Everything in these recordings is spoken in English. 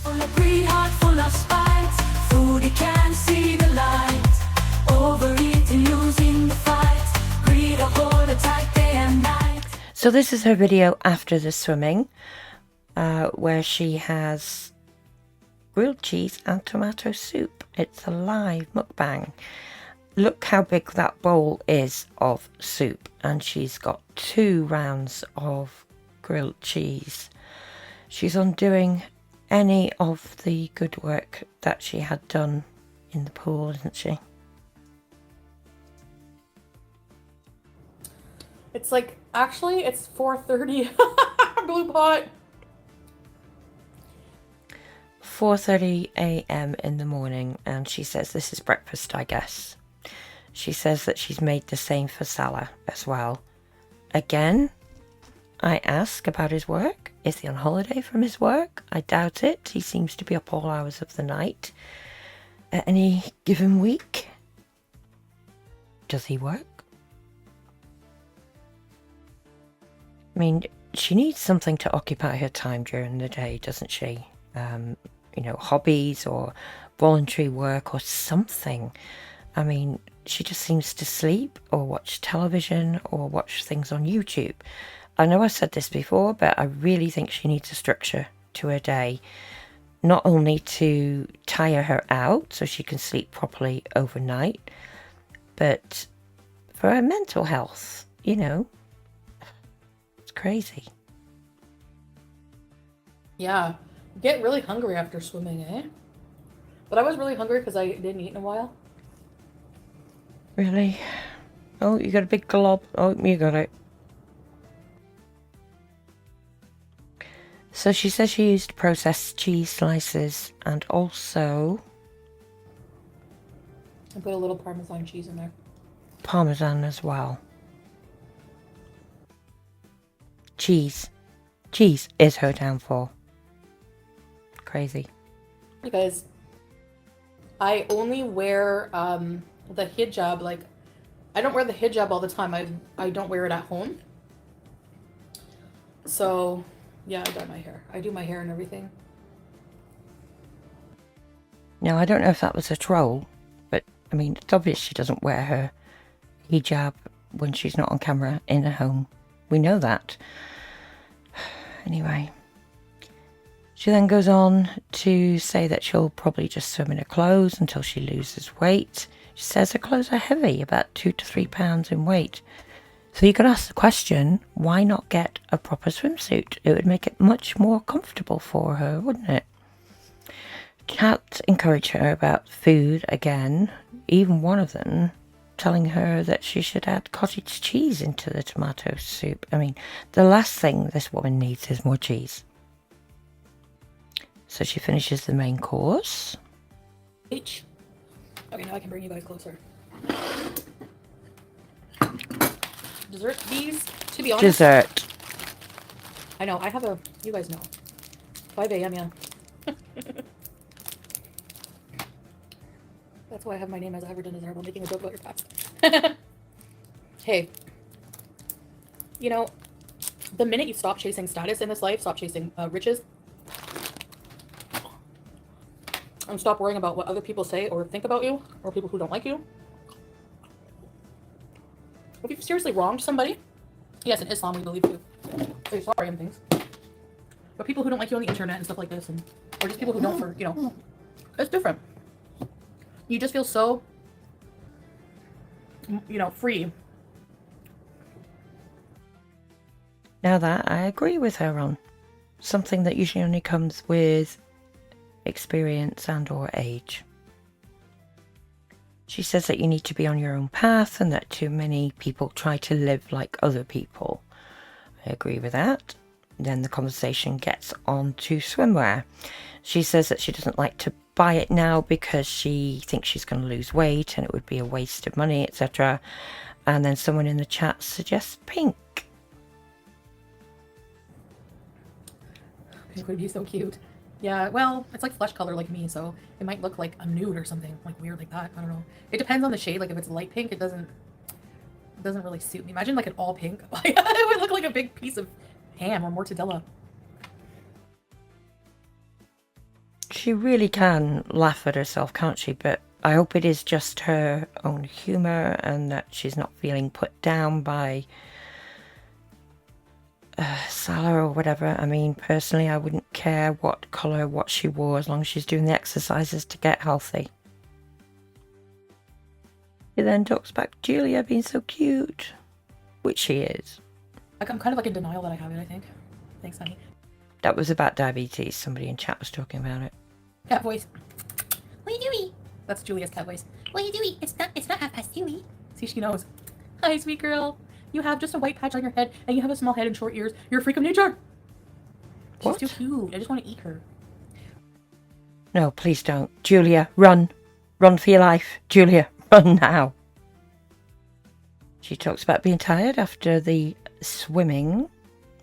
Full of greed, heart full of spite. Foodie can't see the light. Overeating, losing the fight. Greed a hold attack day and night. So this is her video after the swimming, where she has grilled cheese and tomato soup. It's a live mukbang. Look how big that bowl is of soup, and she's got 2 rounds of grilled cheese. She's undoing any of the good work that she had done in the pool, isn't she? It's like, actually, it's 4:30. Blue pot. 4:30 a.m. in the morning, and she says this is breakfast, I guess. She says that she's made the same for Salah as well. Again, I ask about his work. Is he on holiday from his work? I doubt it. He seems to be up all hours of the night. At any given week, does he work? I mean, she needs something to occupy her time during the day, doesn't she? You know, hobbies or voluntary work or something. I mean, she just seems to sleep or watch television or watch things on YouTube. I know I've said this before, but I really think she needs a structure to her day. Not only to tire her out so she can sleep properly overnight, but for her mental health, you know. It's crazy. Yeah. Get really hungry after swimming, eh? But I was really hungry because I didn't eat in a while. Really? Oh, you got a big glob. Oh, you got it. So she says she used processed cheese slices and also I put a little Parmesan cheese in there. Parmesan as well. Cheese. Cheese is her downfall. Crazy. Hey guys, I only wear the hijab, like, I don't wear the hijab all the time. I don't wear it at home. So, yeah, I dye my hair. I do my hair and everything. Now, I don't know if that was a troll, but, I mean, it's obvious she doesn't wear her hijab when she's not on camera in her home. We know that. Anyway. She then goes on to say that she'll probably just swim in her clothes until she loses weight. She says her clothes are heavy, about 2 to 3 pounds in weight. So you could ask the question, why not get a proper swimsuit? It would make it much more comfortable for her, wouldn't it? Chat encouraged her about food again, even one of them telling her that she should add cottage cheese into the tomato soup. I mean, the last thing this woman needs is more cheese. So she finishes the main course. H. Okay, now I can bring you guys closer. Dessert, these, to be honest. Dessert. I know, I have a, you guys know. 5 a.m., yeah. That's why I have my name as Average Undesirable, making a joke about your past. Hey, you know, the minute you stop chasing status in this life, stop chasing riches, and stop worrying about what other people say or think about you, or people who don't like you. If you've seriously wronged somebody, yes, in Islam we believe to say sorry and things, but people who don't like you on the internet and stuff like this, and or just people who don't, for you know, it's different. You just feel so, you know, free. Now that I agree with her on. Something that usually only comes with experience and or age. She says that you need to be on your own path and that too many people try to live like other people. I agree with that. Then the conversation gets on to swimwear. She says that she doesn't like to buy it now because she thinks she's going to lose weight and it would be a waste of money, etc. And then someone in the chat suggests pink. Pink would be so cute. Yeah, well, it's like flesh color like me, so it might look like a nude or something, like weird like that. I don't know. It depends on the shade. Like if it's light pink, it doesn't really suit me. Imagine like an all pink. It would look like a big piece of ham or mortadella. She really can laugh at herself, can't she? But I hope it is just her own humour and that she's not feeling put down by Salah or whatever. I mean, personally, I wouldn't care what colour, what she wore, as long as she's doing the exercises to get healthy. He then talks about Julia being so cute, which she is. I'm kind of like in denial that I have it, I think. Thanks, honey. That was about diabetes. Somebody in chat was talking about it. Cat voice. What are you doing? That's Julia's cat voice. What are you doing? It's not 2:30. See, she knows. Hi, sweet girl. You have just a white patch on your head, and you have a small head and short ears. You're a freak of nature. What? She's too cute. I just want to eat her. No, please don't. Julia, run. Run for your life. Julia, run now. She talks about being tired after the swimming.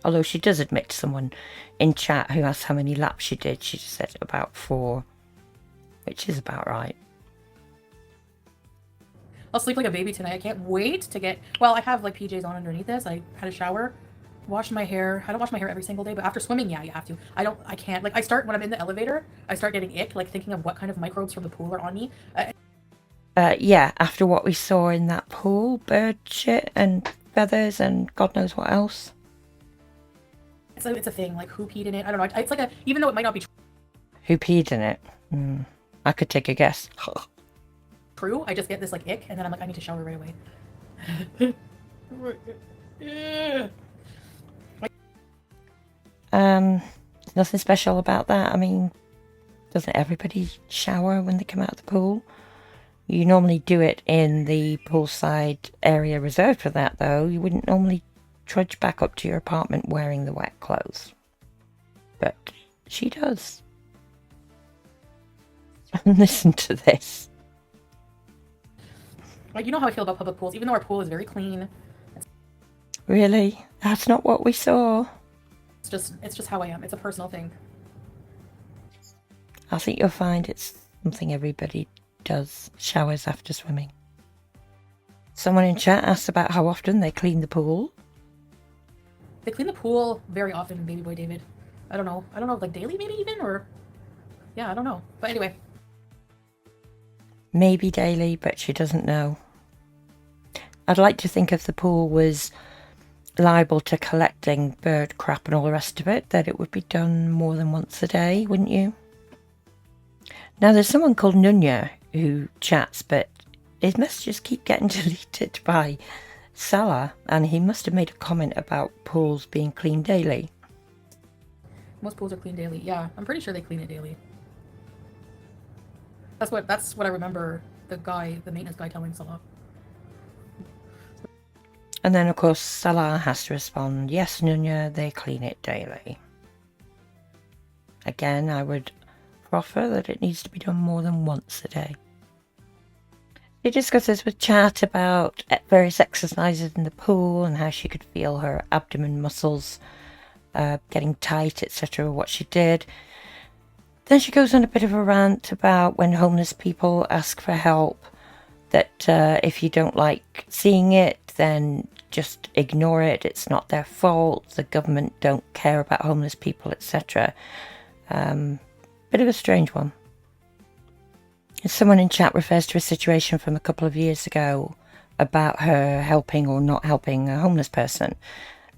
Although she does admit to someone in chat who asked how many laps she did. She just said about 4. Which is about right. I'll sleep like a baby tonight. I can't wait to get... Well, I have like PJs on underneath this. I had a shower, washed my hair. I don't wash my hair every single day, but after swimming, yeah, you have to. I can't. Like, when I'm in the elevator, I start getting ick, like thinking of what kind of microbes from the pool are on me. Yeah, after what we saw in that pool, bird shit and feathers and God knows what else. It's a thing, like who peed in it? I don't know. It's like even though it might not be Who peed in it? I could take a guess. true, I just get this like ick, and then I'm like, I need to shower right away. Nothing special about that. I mean, doesn't everybody shower when they come out of the pool? You normally do it in the poolside area reserved for that, though. You wouldn't normally trudge back up to your apartment wearing the wet clothes. But she does. Listen to this. Like, you know how I feel about public pools, even though our pool is very clean. Really? That's not what we saw. It's just how I am. It's a personal thing. I think you'll find it's something everybody does. Showers after swimming. Someone in chat asked about how often they clean the pool. They clean the pool very often, baby boy David. I don't know, like daily maybe even, or... Yeah, I don't know. But anyway. Maybe daily, but she doesn't know. I'd like to think if the pool was liable to collecting bird crap and all the rest of it, that it would be done more than once a day, wouldn't you? Now, there's someone called Nunya who chats, but his messages keep getting deleted by Salah, and he must have made a comment about pools being cleaned daily. Most pools are cleaned daily. Yeah, I'm pretty sure they clean it daily. That's what I remember the maintenance guy telling Salah. And then, of course, Salah has to respond, yes, Nunya, they clean it daily. Again, I would proffer that it needs to be done more than once a day. She discusses with chat about various exercises in the pool and how she could feel her abdomen muscles getting tight, etc., what she did. Then she goes on a bit of a rant about when homeless people ask for help, that if you don't like seeing it, then just ignore it. It's not their fault. The government don't care about homeless people, etc. Bit of a strange one. Someone in chat refers to a situation from a couple of years ago about her helping or not helping a homeless person.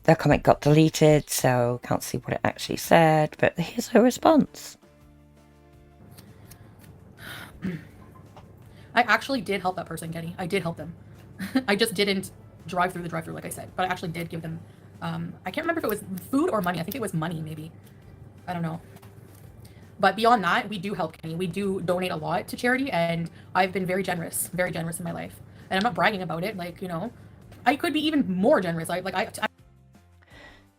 The comment got deleted, so can't see what it actually said, but here's her response. I actually did help that person, Kenny. I did help them. I just didn't drive through the drive-thru like I said, but I actually did give them, I can't remember if it was food or money. I think it was money, maybe. I don't know. But beyond that, we do help, Kenny. We do donate a lot to charity, and I've been very generous in my life. And I'm not bragging about it. Like, you know, I could be even more generous.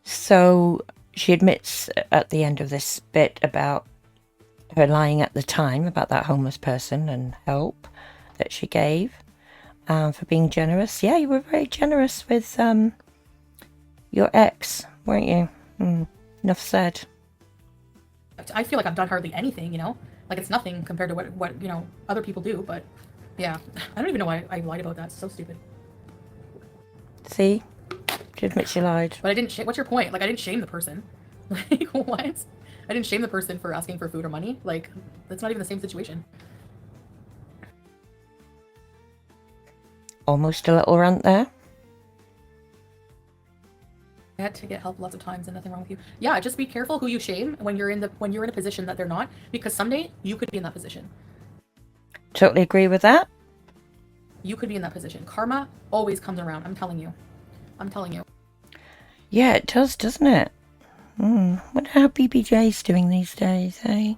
So she admits at the end of this bit about her lying at the time about that homeless person and help that she gave for being generous. Yeah, you were very generous with your ex, weren't you? Enough said. I feel like I've done hardly anything, you know? Like, it's nothing compared to what you know, other people do, but yeah. I don't even know why I lied about that. It's so stupid. See? She admits she lied. But I didn't what's your point? Like, I didn't shame the person. Like, what? I didn't shame the person for asking for food or money. Like, that's not even the same situation. Almost a little rant there. I had to get help lots of times and nothing wrong with you. Yeah, just be careful who you shame when you're in a position that they're not, because someday you could be in that position. Totally agree with that. You could be in that position. Karma always comes around. I'm telling you. I'm telling you. Yeah, it does, doesn't it? Wonder how BBJ's doing these days, eh?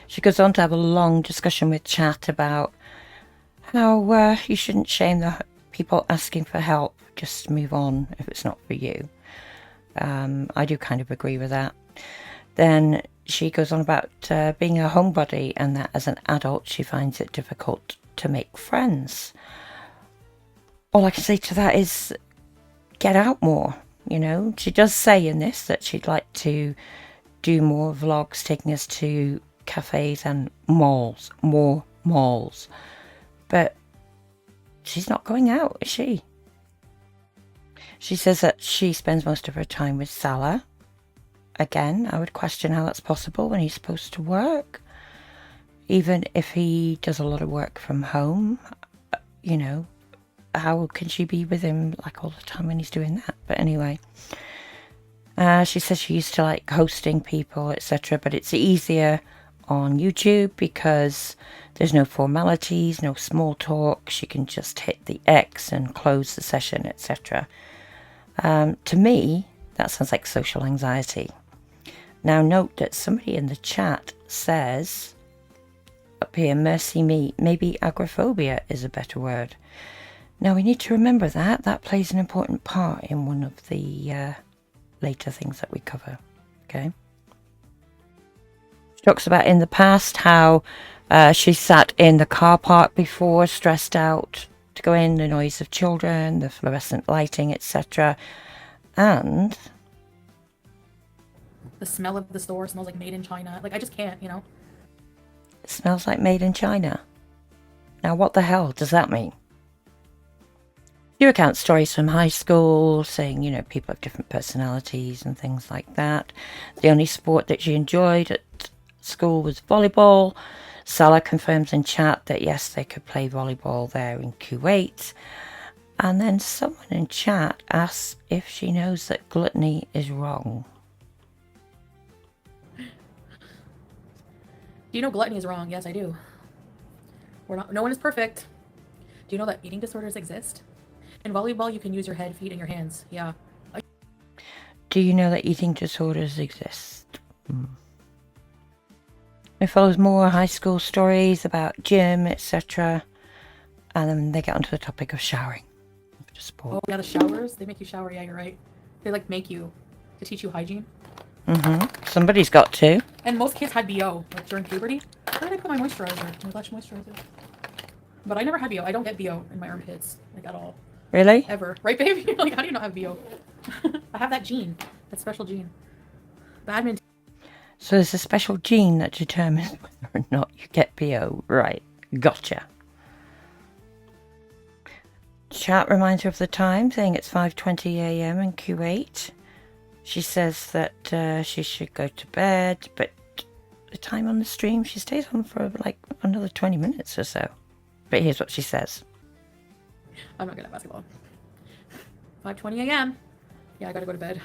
She goes on to have a long discussion with Chat about how you shouldn't shame the people asking for help. Just move on if it's not for you. I do kind of agree with that. Then she goes on about being a homebody and that as an adult she finds it difficult to make friends. All I can say to that is get out more, you know. She does say in this that she'd like to do more vlogs taking us to cafes and malls, more malls. But she's not going out, is she? She says that she spends most of her time with Salah. Again, I would question how that's possible when he's supposed to work. Even if he does a lot of work from home, you know, how can she be with him like all the time when he's doing that? But anyway, she says she used to like hosting people, etc. But it's easier on YouTube because there's no formalities, no small talk. She can just hit the X and close the session, etc. To me, that sounds like social anxiety. Now note that somebody in the chat says, up here, mercy me, maybe agoraphobia is a better word. Now we need to remember that. That plays an important part in one of the later things that we cover. Okay. She talks about in the past how she sat in the car park before, stressed out to go in, the noise of children, the fluorescent lighting, etc. And the smell of the store smells like made in China. Like, I just can't, you know. It smells like made in China. Now, what the hell does that mean? You recount stories from high school, saying, you know, people have different personalities and things like that. The only sport that she enjoyed at school was volleyball. Salah confirms in chat that yes, they could play volleyball there in Kuwait. And then someone in chat asks if she knows that gluttony is wrong. Do you know gluttony is wrong? Yes, I do. No one is perfect. Do you know that eating disorders exist? In volleyball, you can use your head, feet, and your hands. Yeah. Do you know that eating disorders exist? It follows more high school stories about gym, etc. And then they get onto the topic of showering. Oh, yeah, the showers. They make you shower. Yeah, you're right. They, like, make you to teach you hygiene. Somebody's got to. And most kids had BO, like, during puberty. Where did I put my moisturizer? My Lush moisturizer. But I never had BO. I don't get BO in my armpits, like, at all. Really? Ever. Right, baby? Like, how do you not have BO? I have that gene. That special gene. Badminton. So there's a special gene that determines whether or not you get BO. Right. Gotcha. Chat reminds her of the time, saying it's 5:20 a.m. in Kuwait. She says that she should go to bed, but the time on the stream, she stays on for like another 20 minutes or so. But here's what she says. I'm not good at basketball. 5:20 a.m. Yeah, I gotta go to bed.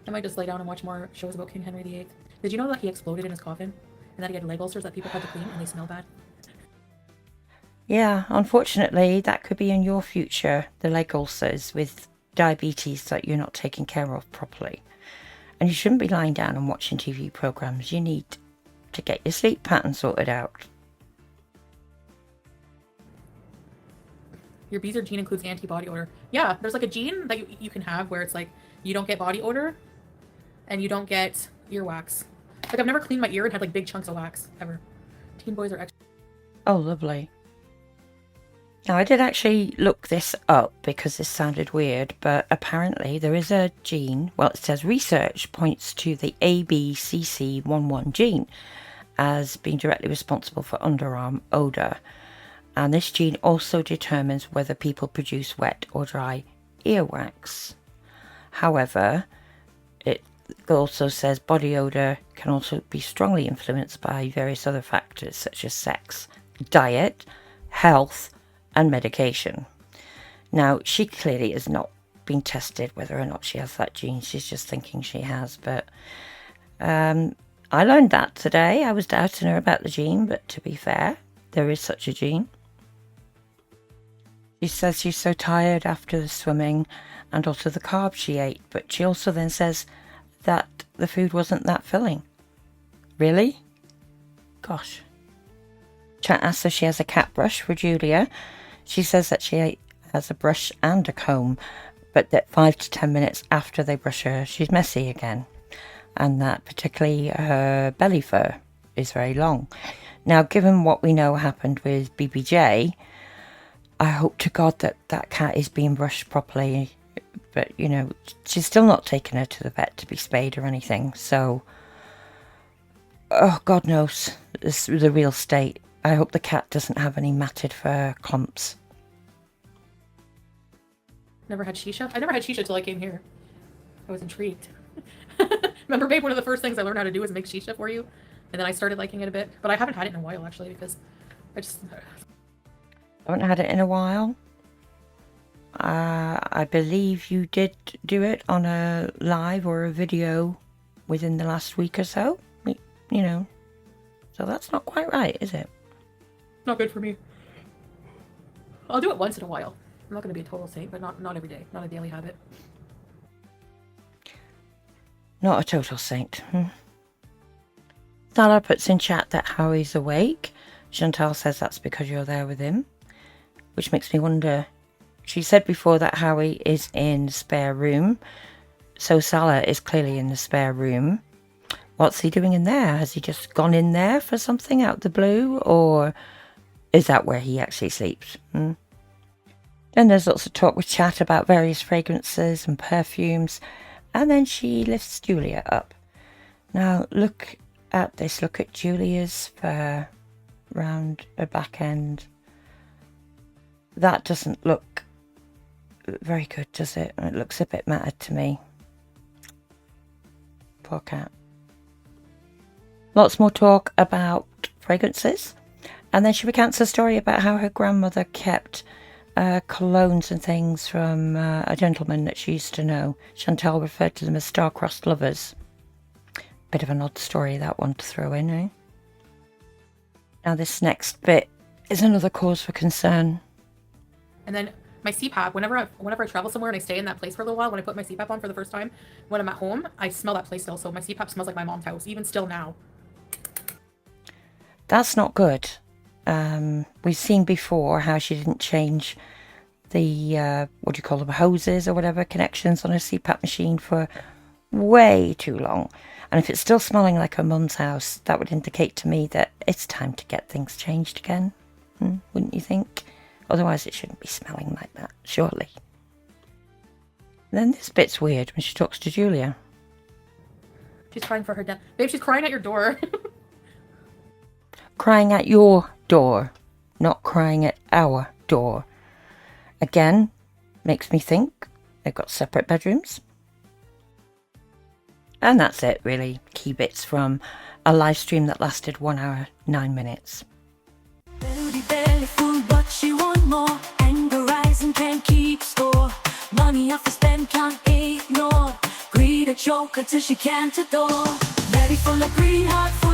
I might just lay down and watch more shows about King Henry VIII. Did you know that he exploded in his coffin? And that he had leg ulcers that people had to clean and they smell bad? Yeah, unfortunately, that could be in your future, the leg ulcers with diabetes that you're not taking care of properly. And you shouldn't be lying down and watching TV programs. You need to get your sleep pattern sorted out. Your Beezer gene includes antibody odor. Yeah, there's like a gene that you can have where it's like you don't get body odor and you don't get earwax. Like, I've never cleaned my ear and had like big chunks of wax ever. Teen boys are extra. Oh, lovely. Now, I did actually look this up because this sounded weird, but apparently there is a gene. Well, it says research points to the ABCC11 gene as being directly responsible for underarm odor. And this gene also determines whether people produce wet or dry earwax. However, it also says body odor can also be strongly influenced by various other factors such as sex, diet, health, and medication. Now, she clearly has not been tested whether or not she has that gene. She's just thinking she has, but I learned that today. I was doubting her about the gene, but to be fair, there is such a gene. She says she's so tired after the swimming and also the carbs she ate, but she also then says that the food wasn't that filling. Really? Gosh. Chat asks if she has a cat brush for Julia. She says that she has a brush and a comb, but that 5 to 10 minutes after they brush her, she's messy again. And that particularly her belly fur is very long. Now, given what we know happened with BBJ, I hope to God that that cat is being brushed properly. But, you know, she's still not taken her to the vet to be spayed or anything. So, oh, God knows the real state. I hope the cat doesn't have any matted fur clumps. Never had shisha? I never had shisha till I came here. I was intrigued. Remember, babe, one of the first things I learned how to do was make shisha for you. And then I started liking it a bit. But I haven't had it in a while, actually, because I just... I haven't had it in a while. I believe you did do it on a live or a video within the last week or so. You know. So that's not quite right, is it? Not good for me. I'll do it once in a while. I'm not going to be a total saint, but not every day. Not a daily habit. Not a total saint. Salah puts in chat that Howie's awake. Chantal says that's because you're there with him. Which makes me wonder. She said before that Howie is in the spare room. So Salah is clearly in the spare room. What's he doing in there? Has he just gone in there for something out the blue? Or is that where he actually sleeps? Then there's lots of talk with chat about various fragrances and perfumes. And then she lifts Julia up. Now look at this. Look at Julia's fur round her back end. That doesn't look very good, does it? It looks a bit matted to me. Poor cat. Lots more talk about fragrances. And then she recounts a story about how her grandmother kept colognes and things from a gentleman that she used to know. Chantal referred to them as star-crossed lovers. Bit of an odd story, that one, to throw in, eh? Now this next bit is another cause for concern. And then my CPAP, whenever I travel somewhere and I stay in that place for a little while, when I put my CPAP on for the first time, when I'm at home, I smell that place still. So my CPAP smells like my mom's house, even still now. That's not good. We've seen before how she didn't change the, what do you call them, hoses or whatever, connections on her CPAP machine for way too long. And if it's still smelling like her mum's house, that would indicate to me that it's time to get things changed again. Wouldn't you think? Otherwise it shouldn't be smelling like that, surely. Then this bit's weird when she talks to Julia. She's crying for her death. Babe, she's crying at your door. Crying at your door, not crying at our door. Again, makes me think they've got separate bedrooms. And that's it, really. Key bits from a live stream that lasted 1 hour, 9 minutes. Belly full, but she want more. Anger rising, can't keep score. Money off the spend, can't ignore. Greed a joke until she can't adore. Belly full of greed, heart full